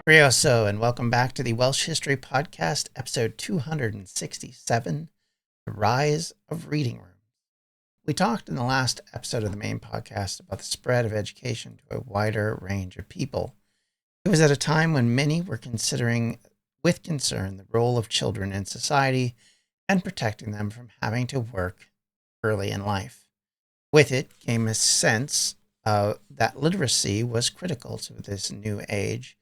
Rioso, and welcome back to the Welsh History Podcast, episode 267, The Rise of Reading Rooms. We talked in the last episode of the main podcast about the spread of education to a wider range of people. It was at a time when many were considering with concern the role of children in society and protecting them from having to work early in life. With it came a sense that literacy was critical to this new age,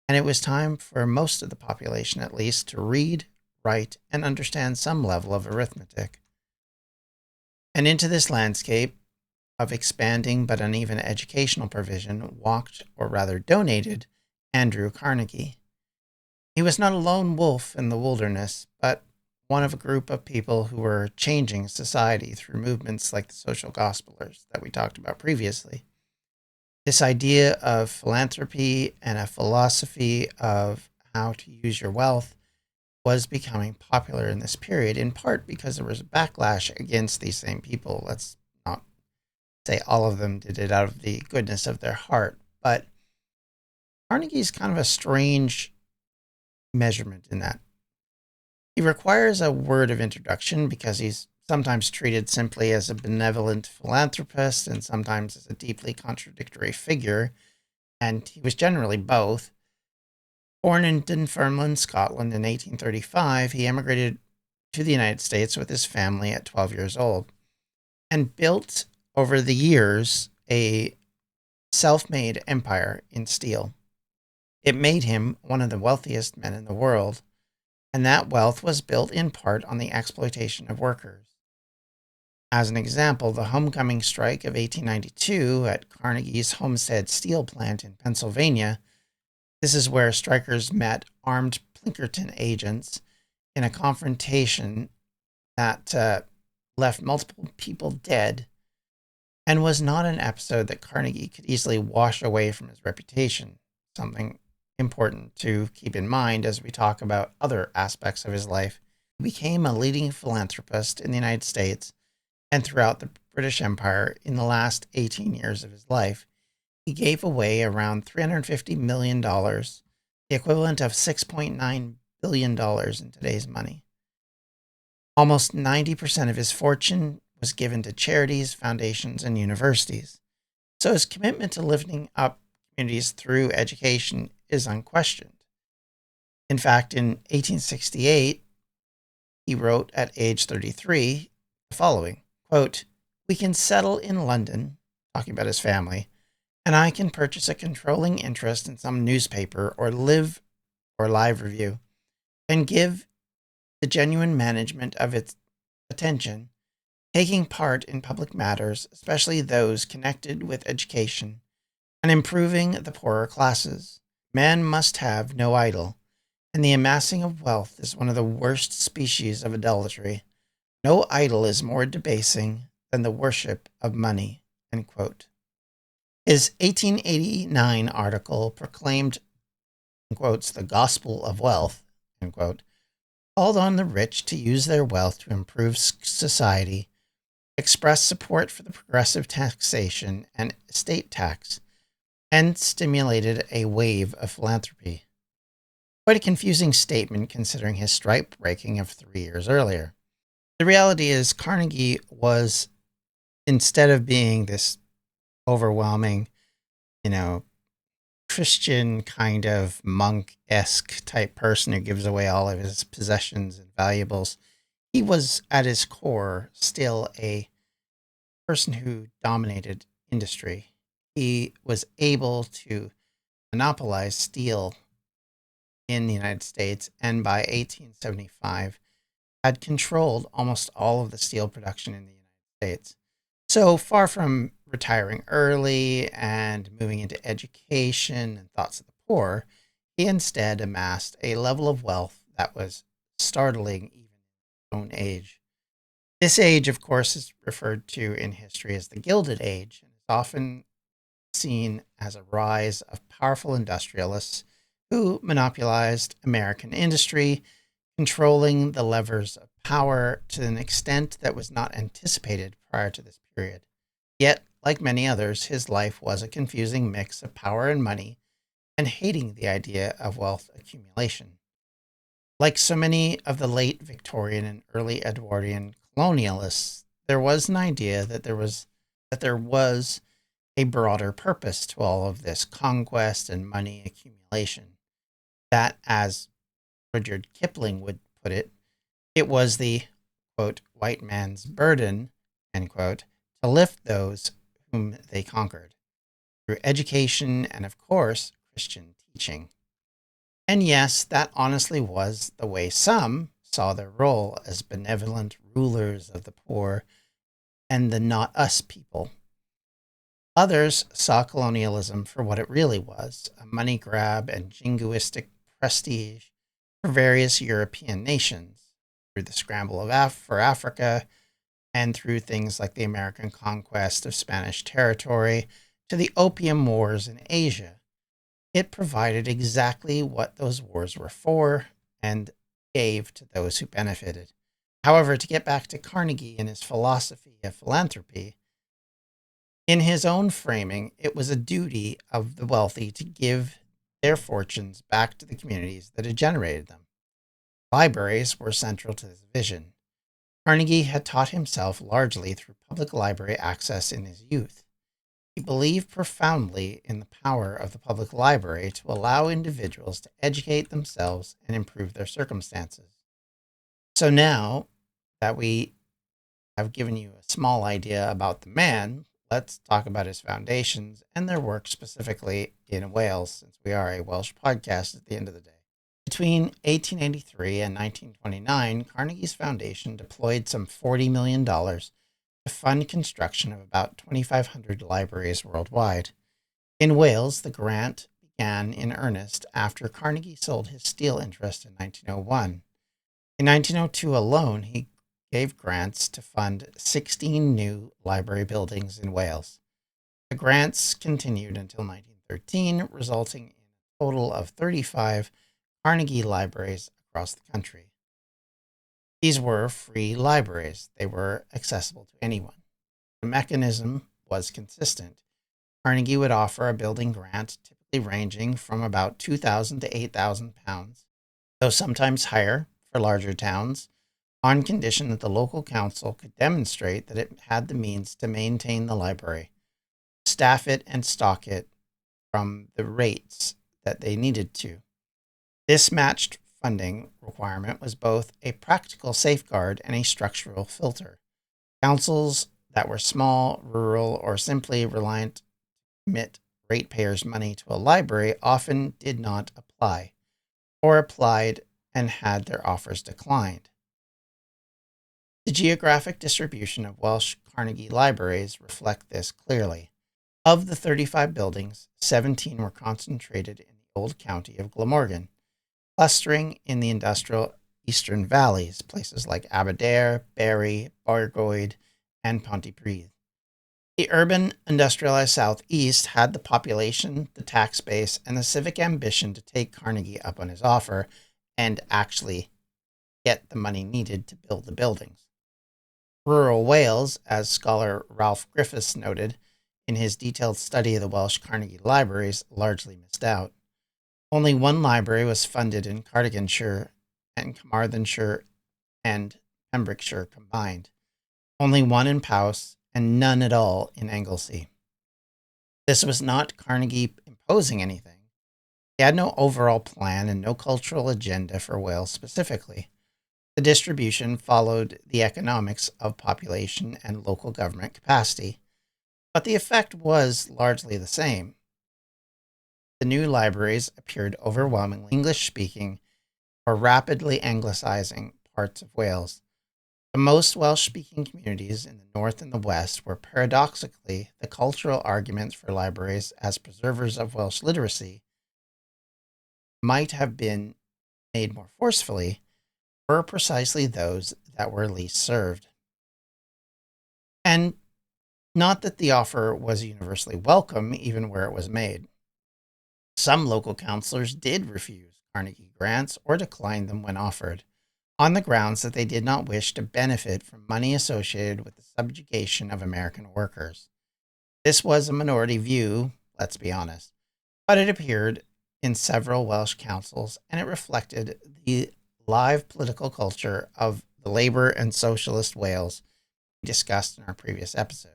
and it was time for most of the population, at least, to read, write, and understand some level of arithmetic. And into this landscape of expanding but uneven educational provision walked, or rather donated, Andrew Carnegie. He was not a lone wolf in the wilderness, but one of a group of people who were changing society through movements like the social gospelers that we talked about previously. This idea of philanthropy and a philosophy of how to use your wealth was becoming popular in this period, in part because there was a backlash against these same people. Let's not say all of them did it out of the goodness of their heart, but Carnegie's kind of a strange measurement in that. He requires a word of introduction because he's sometimes treated simply as a benevolent philanthropist and sometimes as a deeply contradictory figure, and he was generally both. Born in Dunfermline, Scotland in 1835, he emigrated to the United States with his family at 12 years old and built over the years a self-made empire in steel. It made him one of the wealthiest men in the world, and that wealth was built in part on the exploitation of workers. As an example, the homecoming strike of 1892 at Carnegie's Homestead Steel Plant in Pennsylvania. This is where strikers met armed Pinkerton agents in a confrontation that left multiple people dead, and was not an episode that Carnegie could easily wash away from his reputation, something important to keep in mind as we talk about other aspects of his life. He became a leading philanthropist in the United States and throughout the British Empire in the last 18 years of his life. He gave away around $350 million, the equivalent of $6.9 billion in today's money. Almost 90% of his fortune was given to charities, foundations, and universities. So his commitment to lifting up communities through education is unquestioned. In fact, in 1868, he wrote at age 33 the following, quote, "We can settle in London," talking about his family, "and I can purchase a controlling interest in some newspaper or live review and give the genuine management of its attention, taking part in public matters, especially those connected with education and improving the poorer classes. Man must have no idol, and the amassing of wealth is one of the worst species of idolatry. No idol is more debasing than the worship of money." End quote. His 1889 article proclaimed, in quotes, "the gospel of wealth," end quote, called on the rich to use their wealth to improve society, expressed support for the progressive taxation and estate tax, and stimulated a wave of philanthropy. Quite a confusing statement considering his strike breaking of 3 years earlier. The reality is Carnegie was, instead of being this overwhelming, Christian kind of monk-esque type person who gives away all of his possessions and valuables, he was at his core still a person who dominated industry. He was able to monopolize steel in the United States, and by 1875 had controlled almost all of the steel production in the United States. So far from retiring early and moving into education and thoughts of the poor, he instead amassed a level of wealth that was startling even in his own age. This age, of course, is referred to in history as the Gilded Age, and is often seen as a rise of powerful industrialists who monopolized American industry, controlling the levers of power to an extent that was not anticipated prior to this period. Yet, like many others, his life was a confusing mix of power and money, and hating the idea of wealth accumulation. Like so many of the late Victorian and early Edwardian colonialists, there was an idea that there was a broader purpose to all of this conquest and money accumulation. That, as Rudyard Kipling would put it, it was the, quote, white man's burden, end quote, to lift those whom they conquered through education and, of course, Christian teaching. And yes, that honestly was the way some saw their role as benevolent rulers of the poor and the not us people. Others saw colonialism for what it really was, a money grab and jingoistic prestige for various European nations through the scramble for Africa and through things like the American conquest of Spanish territory to the Opium Wars in Asia. It provided exactly what those wars were for and gave to those who benefited. However, to get back to Carnegie and his philosophy of philanthropy, in his own framing, it was a duty of the wealthy to give their fortunes back to the communities that had generated them. Libraries were central to this vision. Carnegie had taught himself largely through public library access in his youth. He believed profoundly in the power of the public library to allow individuals to educate themselves and improve their circumstances. So now that we have given you a small idea about the man, let's talk about his foundations and their work specifically in Wales, since we are a Welsh podcast at the end of the day. Between 1883 and 1929, Carnegie's foundation deployed some $40 million to fund construction of about 2,500 libraries worldwide. In Wales, the grant began in earnest after Carnegie sold his steel interest in 1901. In 1902 alone, he gave grants to fund 16 new library buildings in Wales. The grants continued until 1913, resulting in a total of 35 Carnegie libraries across the country. These were free libraries. They were accessible to anyone. The mechanism was consistent. Carnegie would offer a building grant, typically ranging from about £2,000 to £8,000, though sometimes higher for larger towns, on condition that the local council could demonstrate that it had the means to maintain the library, staff it, and stock it from the rates that they needed to. This matched funding requirement was both a practical safeguard and a structural filter. Councils that were small, rural, or simply reliant to commit ratepayers' money to a library often did not apply, or applied and had their offers declined. The geographic distribution of Welsh Carnegie libraries reflect this clearly. Of the 35 buildings, 17 were concentrated in the old county of Glamorgan, clustering in the industrial eastern valleys, places like Aberdare, Barry, Bargoed, and Pontypridd. The urban, industrialized southeast had the population, the tax base, and the civic ambition to take Carnegie up on his offer and actually get the money needed to build the buildings. Rural Wales, as scholar Ralph Griffiths noted in his detailed study of the Welsh Carnegie libraries, largely missed out. Only one library was funded in Cardiganshire and Carmarthenshire and Pembrokeshire combined. Only one in Powys, and none at all in Anglesey. This was not Carnegie imposing anything. He had no overall plan and no cultural agenda for Wales specifically. The distribution followed the economics of population and local government capacity, but the effect was largely the same. The new libraries appeared overwhelmingly English-speaking or rapidly anglicizing parts of Wales. The most Welsh-speaking communities in the north and the west were paradoxically the cultural arguments for libraries as preservers of Welsh literacy might have been made more forcefully, were precisely those that were least served. And not that the offer was universally welcome, even where it was made. Some local councillors did refuse Carnegie grants or decline them when offered, on the grounds that they did not wish to benefit from money associated with the subjugation of American workers. This was a minority view, let's be honest, but it appeared in several Welsh councils, and it reflected the live political culture of the Labour and Socialist Wales we discussed in our previous episode.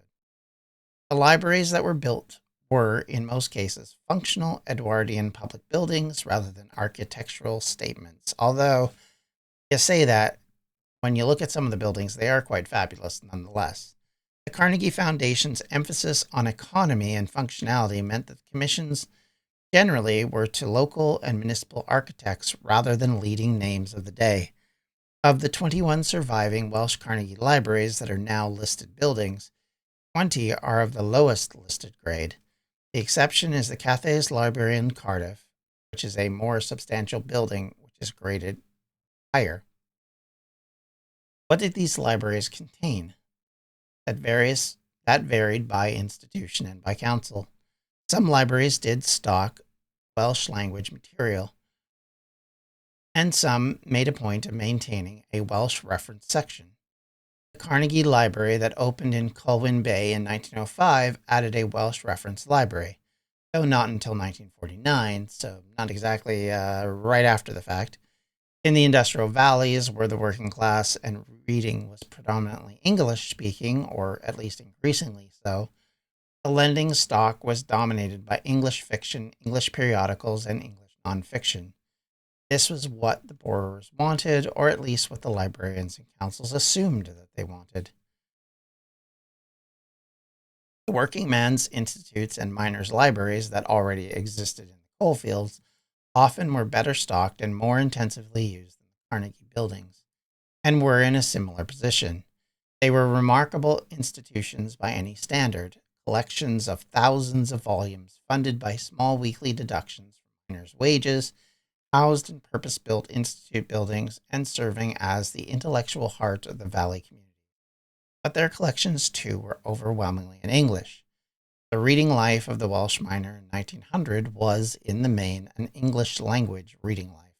The libraries that were built were, in most cases, functional Edwardian public buildings rather than architectural statements. Although, you say that, when you look at some of the buildings, they are quite fabulous nonetheless. The Carnegie Foundation's emphasis on economy and functionality meant that commissions generally were to local and municipal architects rather than leading names of the day. Of the 21 surviving Welsh Carnegie libraries that are now listed buildings, 20 are of the lowest listed grade. The exception is the Cathays Library in Cardiff, which is a more substantial building which is graded higher. What did these libraries contain? That varied by institution and by council. Some libraries did stock Welsh language material, and some made a point of maintaining a Welsh reference section. The Carnegie Library that opened in Colwyn Bay in 1905 added a Welsh reference library, though not until 1949, so not exactly right after the fact. In the industrial valleys, where the working class and reading was predominantly English-speaking, or at least increasingly so, the lending stock was dominated by English fiction, English periodicals, and English nonfiction. This was what the borrowers wanted, or at least what the librarians and councils assumed that they wanted. The working men's institutes and miners' libraries that already existed in the coalfields often were better stocked and more intensively used than the Carnegie buildings, and were in a similar position. They were remarkable institutions by any standard, collections of thousands of volumes funded by small weekly deductions from miners' wages, housed in purpose-built institute buildings, and serving as the intellectual heart of the valley community. But their collections, too, were overwhelmingly in English. The reading life of the Welsh miner in 1900 was, in the main, an English-language reading life.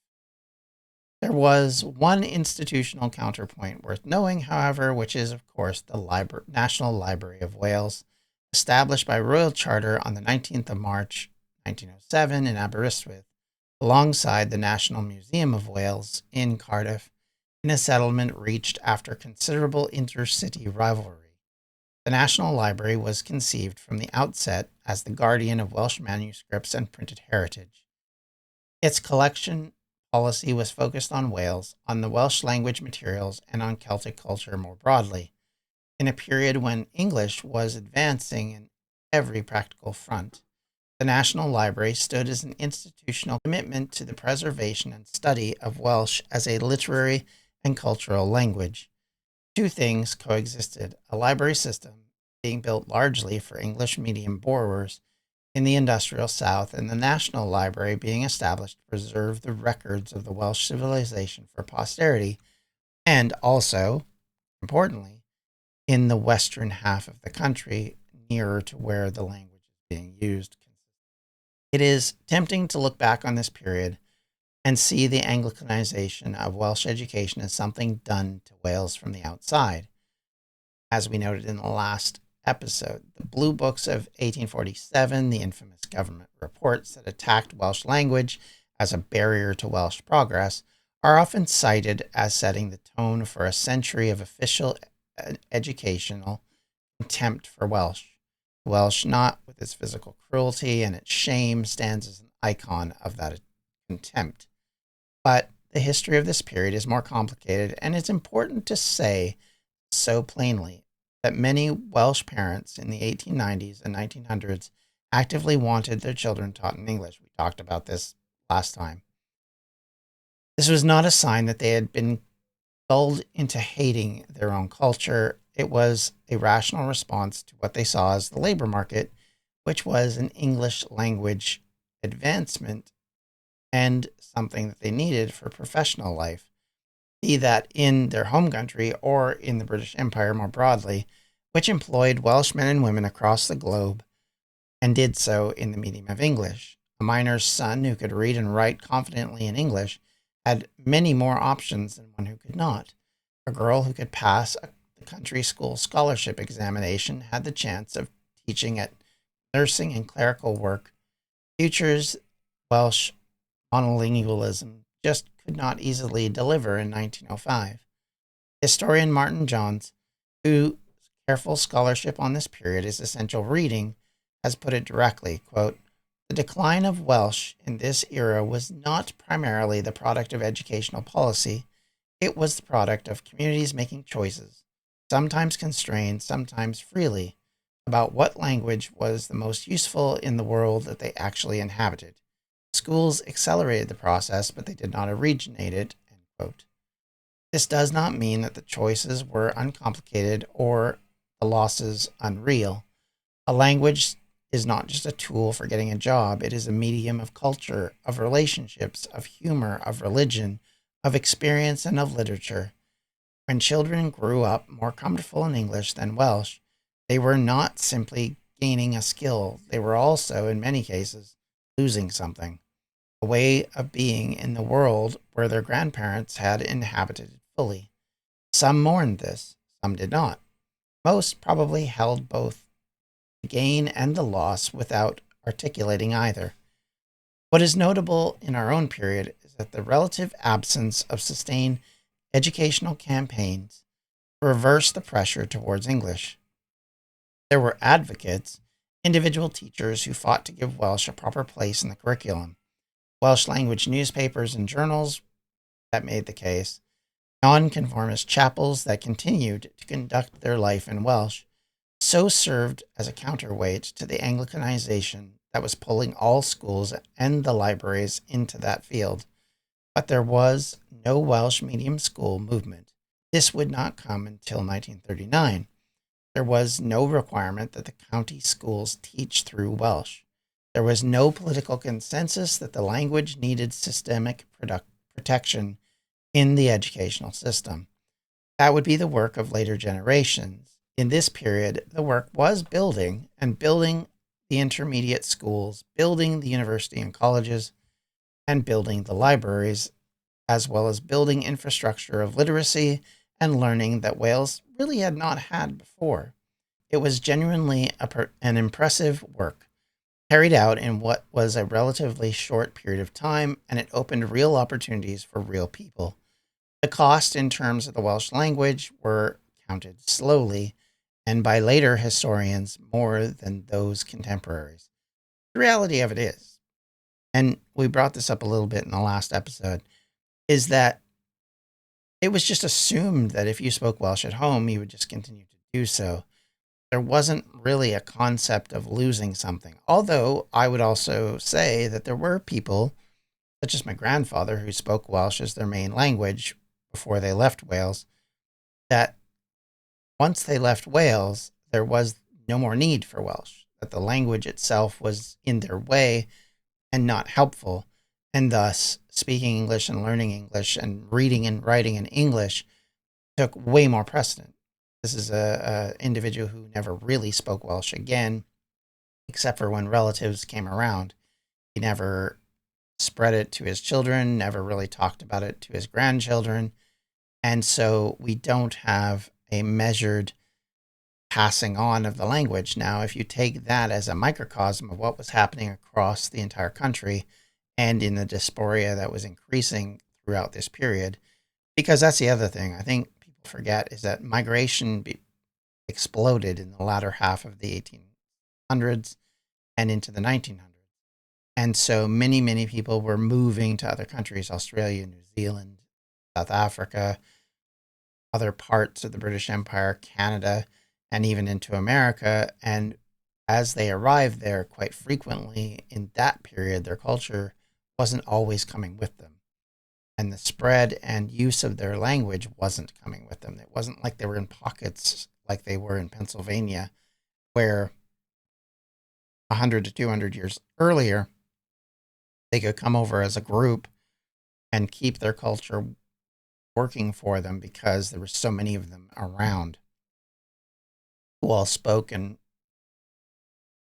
There was one institutional counterpoint worth knowing, however, which is, of course, the National Library of Wales, established by Royal Charter on the 19th of March, 1907 in Aberystwyth, alongside the National Museum of Wales in Cardiff, in a settlement reached after considerable intercity rivalry. The National Library was conceived from the outset as the guardian of Welsh manuscripts and printed heritage. Its collection policy was focused on Wales, on the Welsh language materials, and on Celtic culture more broadly, in a period when English was advancing in every practical front. The National Library stood as an institutional commitment to the preservation and study of Welsh as a literary and cultural language. Two things coexisted: a library system being built largely for English medium borrowers in the industrial South, and the National Library being established to preserve the records of the Welsh civilization for posterity, and also, importantly, in the western half of the country, nearer to where the language is being used. It is tempting to look back on this period and see the Anglicanization of Welsh education as something done to Wales from the outside. As we noted in the last episode, the Blue Books of 1847, the infamous government reports that attacked Welsh language as a barrier to Welsh progress, are often cited as setting the tone for a century of official educational contempt for Welsh. Welsh, not with its physical cruelty and its shame, stands as an icon of that contempt. But the history of this period is more complicated, and it's important to say so plainly that many Welsh parents in the 1890s and 1900s actively wanted their children taught in English. We talked about this last time. This was not a sign that they had been lulled into hating their own culture. It was a rational response to what they saw as the labor market, which was an English language advancement and something that they needed for professional life, be that in their home country or in the British Empire more broadly, which employed Welsh men and women across the globe and did so in the medium of English. A miner's son who could read and write confidently in English had many more options than one who could not. A girl who could pass the country school scholarship examination had the chance of teaching at nursing and clerical work, futures Welsh monolingualism just could not easily deliver in 1905. Historian Martin Johns, whose careful scholarship on this period is essential reading, has put it directly, quote, "The decline of Welsh in this era was not primarily the product of educational policy. It was the product of communities making choices, sometimes constrained, sometimes freely, about what language was the most useful in the world that they actually inhabited. Schools accelerated the process, but they did not originate it." End quote. This does not mean that the choices were uncomplicated or the losses unreal. A language is not just a tool for getting a job, it is a medium of culture, of relationships, of humor, of religion, of experience, and of literature. When children grew up more comfortable in English than Welsh, they were not simply gaining a skill, they were also, in many cases, losing something, a way of being in the world where their grandparents had inhabited it fully. Some mourned this, some did not. Most probably held both the gain and the loss without articulating either. What is notable in our own period is that the relative absence of sustained educational campaigns to reverse the pressure towards English. There were advocates, individual teachers who fought to give Welsh a proper place in the curriculum. Welsh language newspapers and journals that made the case, nonconformist chapels that continued to conduct their life in Welsh, so served as a counterweight to the Anglicanization that was pulling all schools and the libraries into that field. But there was no Welsh medium school movement. This would not come until 1939. There was no requirement that the county schools teach through Welsh. There was no political consensus that the language needed systemic protection in the educational system. That would be the work of later generations. In this period, the work was building the intermediate schools, building the university and colleges, and building the libraries, as well as building infrastructure of literacy and learning that Wales really had not had before. It was genuinely an impressive work, carried out in what was a relatively short period of time, and it opened real opportunities for real people. The cost in terms of the Welsh language were counted slowly, and by later historians more than those contemporaries. The reality of it is, and we brought this up a little bit in the last episode, is that it was just assumed that if you spoke Welsh at home, you would just continue to do so. There wasn't really a concept of losing something. Although I would also say that there were people, such as my grandfather, who spoke Welsh as their main language before they left Wales, that once they left Wales, there was no more need for Welsh, that the language itself was in their way and not helpful, and thus speaking English and learning English and reading and writing in English took way more precedent. This is a individual who never really spoke Welsh again, except for when relatives came around. He never spread it to his children, never really talked about it to his grandchildren. And so we don't have a measured passing on of the language. Now, if you take that as a microcosm of what was happening across the entire country and in the dysphoria that was increasing throughout this period, because that's the other thing I think people forget is that migration exploded in the latter half of the 1800s and into the 1900s. And so many, many people were moving to other countries, Australia, New Zealand, South Africa, other parts of the British Empire, Canada, and even into America. And as they arrived there, quite frequently in that period, their culture wasn't always coming with them. And the spread and use of their language wasn't coming with them. It wasn't like they were in pockets like they were in Pennsylvania, where 100 to 200 years earlier, they could come over as a group and keep their culture working for them because there were so many of them around who all spoke and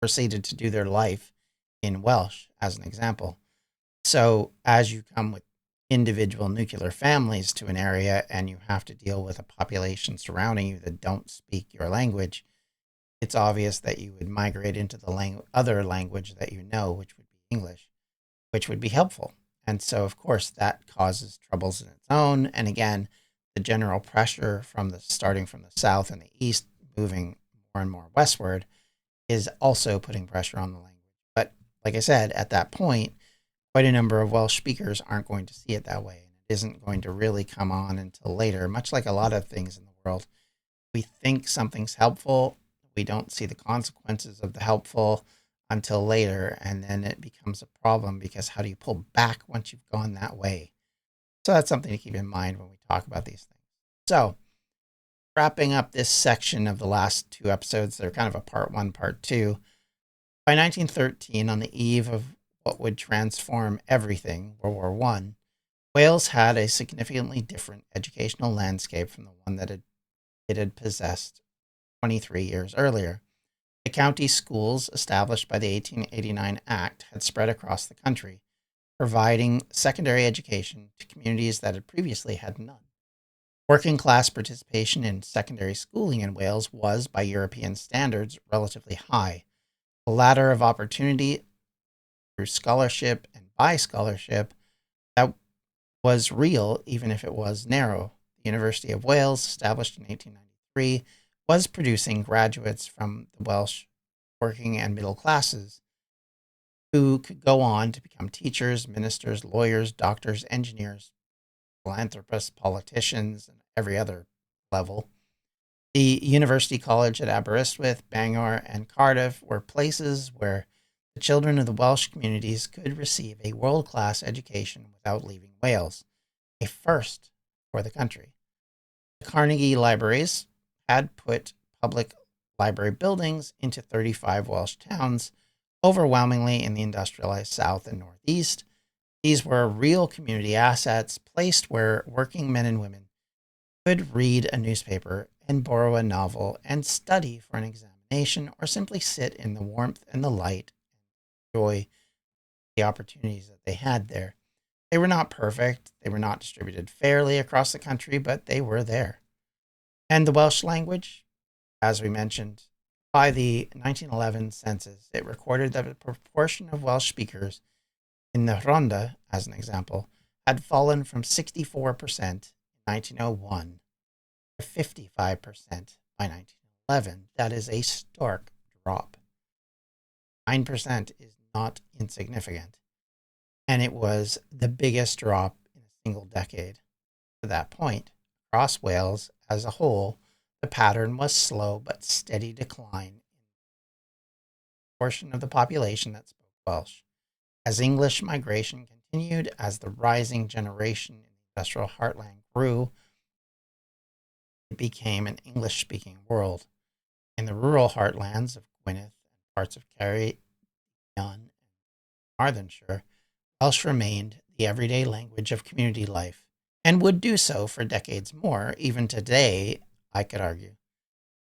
proceeded to do their life in Welsh, as an example. So as you come with individual nuclear families to an area and you have to deal with a population surrounding you that don't speak your language, it's obvious that you would migrate into the other language that you know, which would be English. which would be helpful. And so, of course, that causes troubles in its own. And again, the general pressure from starting from the south and the east, moving more and more westward, is also putting pressure on the language. But like I said, at that point, quite a number of Welsh speakers aren't going to see it that way. And it isn't going to really come on until later, much like a lot of things in the world. We think something's helpful. We don't see the consequences of the helpful until later. And then it becomes a problem because how do you pull back once you've gone that way? So that's something to keep in mind when we talk about these things. So wrapping up this section of the last two episodes, they're kind of a part one, part two. By 1913, on the eve of what would transform everything, World War I, Wales had a significantly different educational landscape from the one that it had possessed 23 years earlier. The county schools established by the 1889 Act had spread across the country, providing secondary education to communities that had previously had none. Working class participation in secondary schooling in Wales was, by European standards, relatively high. The ladder of opportunity through scholarship and by scholarship that was real, even if it was narrow. The University of Wales, established in 1893, was producing graduates from the Welsh working and middle classes who could go on to become teachers, ministers, lawyers, doctors, engineers, philanthropists, politicians, and every other level. The University College at Aberystwyth, Bangor, and Cardiff were places where the children of the Welsh communities could receive a world-class education without leaving Wales, a first for the country. The Carnegie Libraries had put public library buildings into 35 Welsh towns, overwhelmingly in the industrialized south and northeast. These were real community assets placed where working men and women could read a newspaper and borrow a novel and study for an examination, or simply sit in the warmth and the light and enjoy the opportunities that they had there. They were not perfect. They were not distributed fairly across the country, but they were there. And the Welsh language, as we mentioned, by the 1911 census, it recorded that the proportion of Welsh speakers in the Rhondda, as an example, had fallen from 64% in 1901 to 55% by 1911. That is a stark drop. 9% is not insignificant. And it was the biggest drop in a single decade. To that point, across Wales as a whole, the pattern was slow but steady decline in the portion of the population that spoke Welsh. As English migration continued, as the rising generation in the industrial heartland grew, it became an English-speaking world. In the rural heartlands of Gwynedd and parts of Kerry, Yun, and Carmarthenshire, Welsh remained the everyday language of community life, and would do so for decades more, even today, I could argue.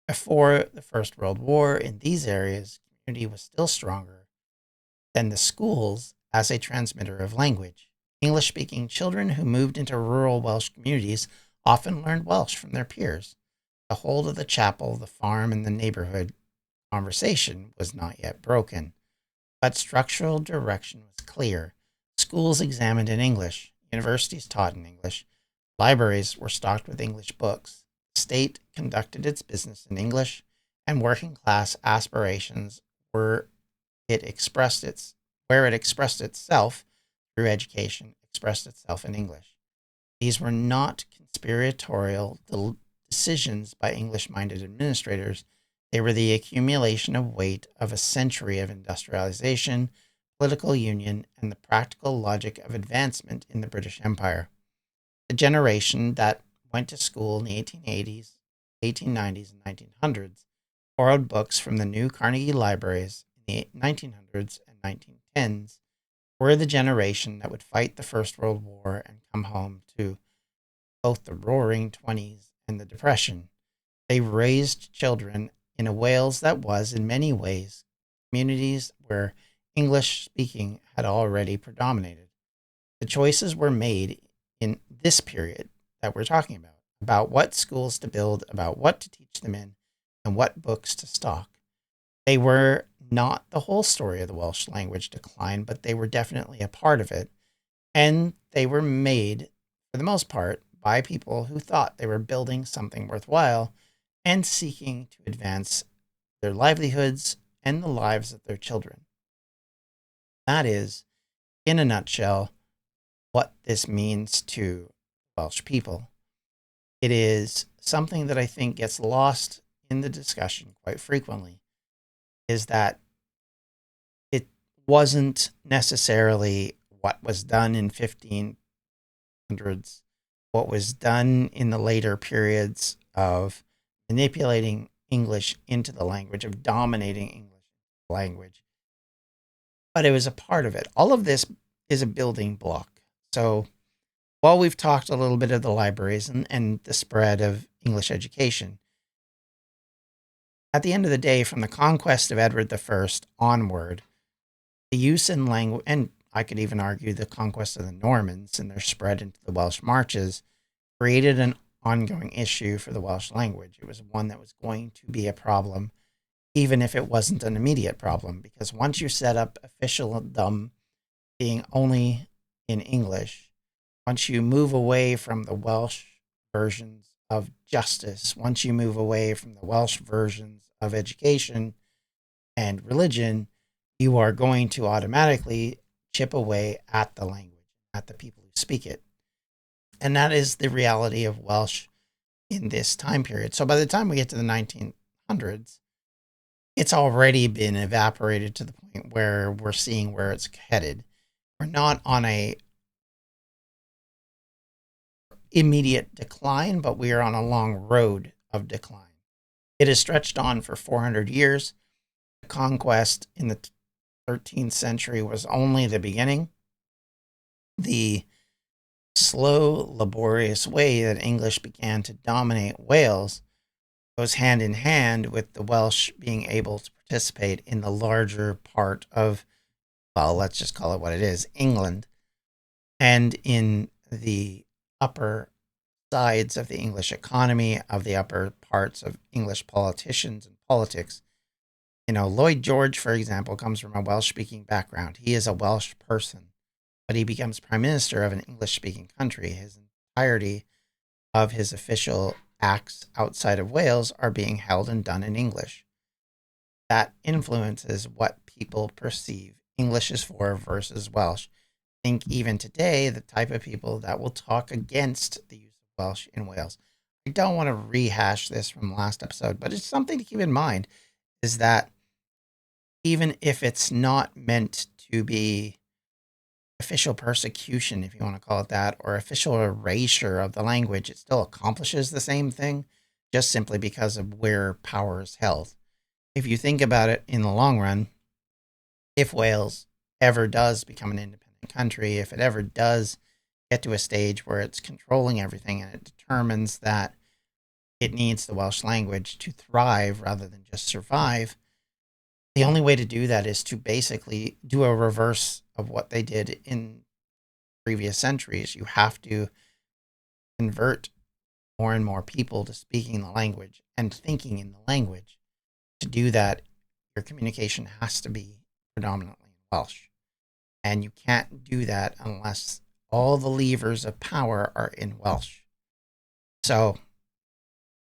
Before the First World War, in these areas, community was still stronger than the schools as a transmitter of language. English-speaking children who moved into rural Welsh communities often learned Welsh from their peers. The hold of the chapel, the farm, and the neighborhood conversation was not yet broken, but structural direction was clear. Schools examined in English, universities taught in English, libraries were stocked with English books, the state conducted its business in English, and working class aspirations where it expressed itself through education, expressed itself in English. These were not conspiratorial decisions by English-minded administrators. They were the accumulation of weight of a century of industrialization, political union, and the practical logic of advancement in the British Empire. The generation that went to school in the 1880s, 1890s, and 1900s borrowed books from the new Carnegie libraries in the 1900s and 1910s were the generation that would fight the First World War and come home to both the Roaring Twenties and the Depression. They raised children in a Wales that was, in many ways, communities where English speaking had already predominated. The choices were made in this period that we're talking about what schools to build, about what to teach them in, and what books to stock. They were not the whole story of the Welsh language decline, but they were definitely a part of it. And they were made, for the most part, by people who thought they were building something worthwhile and seeking to advance their livelihoods and the lives of their children. That is, in a nutshell, what this means to Welsh people. It is something that I think gets lost in the discussion quite frequently, is that it wasn't necessarily what was done in 1500s, what was done in the later periods of manipulating English into the language, of dominating English language, but it was a part of it. All of this is a building block. So while we've talked a little bit of the libraries and the spread of English education, at the end of the day, from the conquest of Edward I onward, the use in language, and I could even argue the conquest of the Normans and their spread into the Welsh marches, created an ongoing issue for the Welsh language. It was one that was going to be a problem, even if it wasn't an immediate problem, because once you set up officialdom being only in English, once you move away from the Welsh versions of justice, once you move away from the Welsh versions of education and religion, you are going to automatically chip away at the language, at the people who speak it. And that is the reality of Welsh in this time period. So by the time we get to the 1900s, it's already been evaporated to the point where we're seeing where it's headed. We're not on a immediate decline, but we are on a long road of decline. It has stretched on for 400 years. The conquest in the 13th century was only the beginning. The slow, laborious way that English began to dominate Wales goes hand in hand with the Welsh being able to participate in the larger part of, well, let's just call it what it is, England, and in the upper sides of the English economy, of the upper parts of English politicians and politics. You know, Lloyd George, for example, comes from a Welsh-speaking background. He is a Welsh person, but he becomes prime minister of an English-speaking country. His entirety of his official acts outside of Wales are being held and done in English. That influences what people perceive English is for versus Welsh. I think even today, the type of people that will talk against the use of Welsh in Wales. I don't want to rehash this from last episode, but it's something to keep in mind, is that even if it's not meant to be official persecution, if you want to call it that, or official erasure of the language, it still accomplishes the same thing, just simply because of where power is held. If you think about it in the long run, if Wales ever does become an independent country, if it ever does get to a stage where it's controlling everything and it determines that it needs the Welsh language to thrive rather than just survive, the only way to do that is to basically do a reverse of what they did in previous centuries. You have to convert more and more people to speaking the language and thinking in the language. To do that, your communication has to be predominantly Welsh. And you can't do that unless all the levers of power are in Welsh. So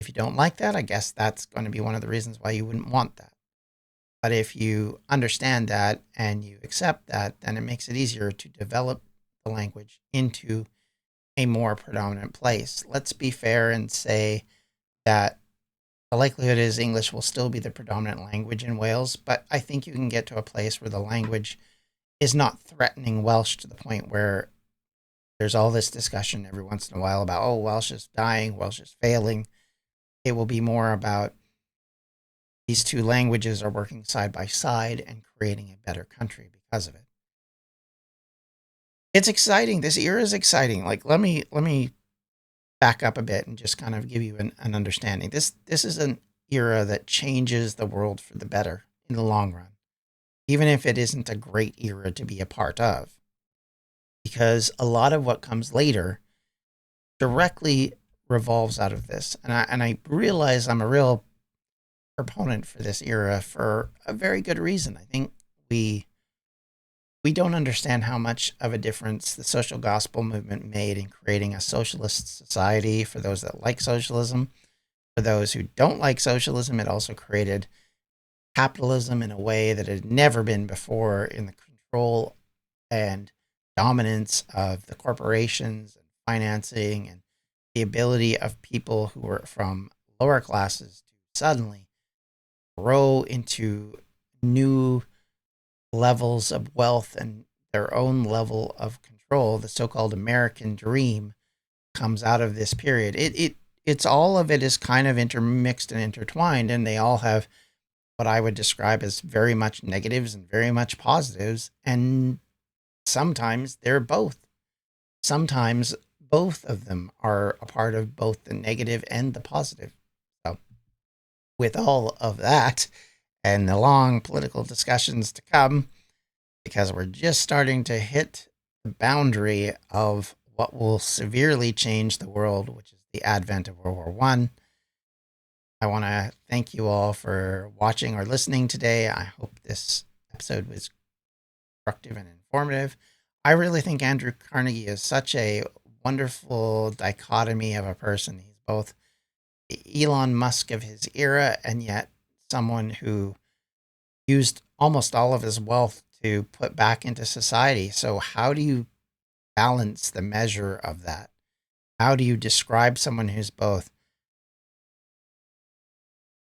if you don't like that, I guess that's going to be one of the reasons why you wouldn't want that. But if you understand that and you accept that, then it makes it easier to develop the language into a more predominant place. Let's be fair and say that the likelihood is English will still be the predominant language in Wales, but I think you can get to a place where the language is not threatening Welsh to the point where there's all this discussion every once in a while about, oh, Welsh is dying, Welsh is failing. It will be more about these two languages are working side by side and creating a better country because of it. It's exciting. This era is exciting. Like, let me back up a bit and just kind of give you an understanding. This is an era that changes the world for the better in the long run, even if it isn't a great era to be a part of, because a lot of what comes later directly revolves out of this. And I realize I'm a real proponent for this era for a very good reason. I think we don't understand how much of a difference the social gospel movement made in creating a socialist society for those that like socialism. For those who don't like socialism, it also created capitalism in a way that had never been before, in the control and dominance of the corporations and financing, and the ability of people who were from lower classes to suddenly grow into new levels of wealth and their own level of control. The so-called American dream comes out of this period. It's all of it is kind of intermixed and intertwined, and they all have what I would describe as very much negatives and very much positives. And sometimes they're both. Sometimes both of them are a part of both the negative and the positive. So with all of that and the long political discussions to come, because we're just starting to hit the boundary of what will severely change the world, which is the advent of World War I. I want to thank you all for watching or listening today. I hope this episode was constructive and informative. I really think Andrew Carnegie is such a wonderful dichotomy of a person. He's both the Elon Musk of his era, and yet someone who used almost all of his wealth to put back into society. So how do you balance the measure of that? How do you describe someone who's both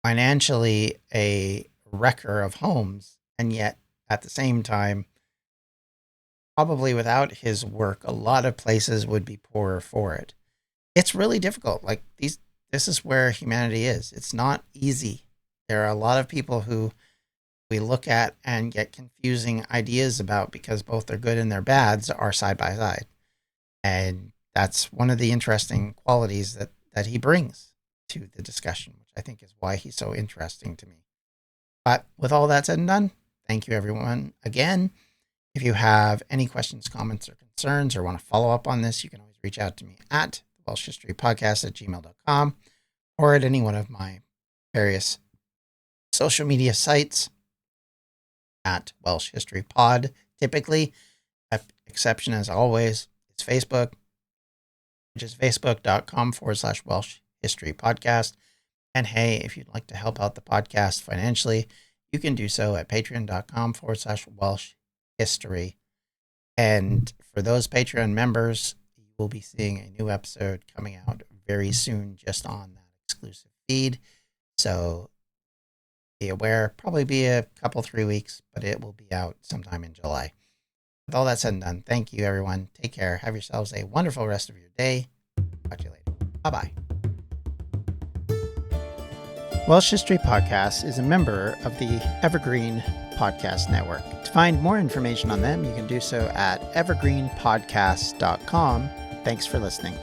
financially a wrecker of homes, and yet at the same time, probably without his work, a lot of places would be poorer for it? It's really difficult. Like this is where humanity is. It's not easy. There are a lot of people who we look at and get confusing ideas about, because both their good and their bads are side by side. And that's one of the interesting qualities that he brings to the discussion, which I think is why he's so interesting to me. But with all that said and done, thank you everyone again. If you have any questions, comments, or concerns, or want to follow up on this, you can always reach out to me at welshhistorypodcast@gmail.com, or at any one of my various social media sites at Welsh History Pod. Typically, exception as always, is Facebook, which is facebook.com/Welsh History Podcast. And hey, if you'd like to help out the podcast financially, you can do so at patreon.com/Welsh History. And for those Patreon members, you will be seeing a new episode coming out very soon, just on that exclusive feed. So be aware, probably be a couple, 3 weeks, but it will be out sometime in July. With all that said and done, thank you everyone. Take care. Have yourselves a wonderful rest of your day. Talk to you later. Bye-bye. Welsh History Podcast is a member of the Evergreen Podcast Network. To find more information on them, you can do so at evergreenpodcasts.com. Thanks for listening.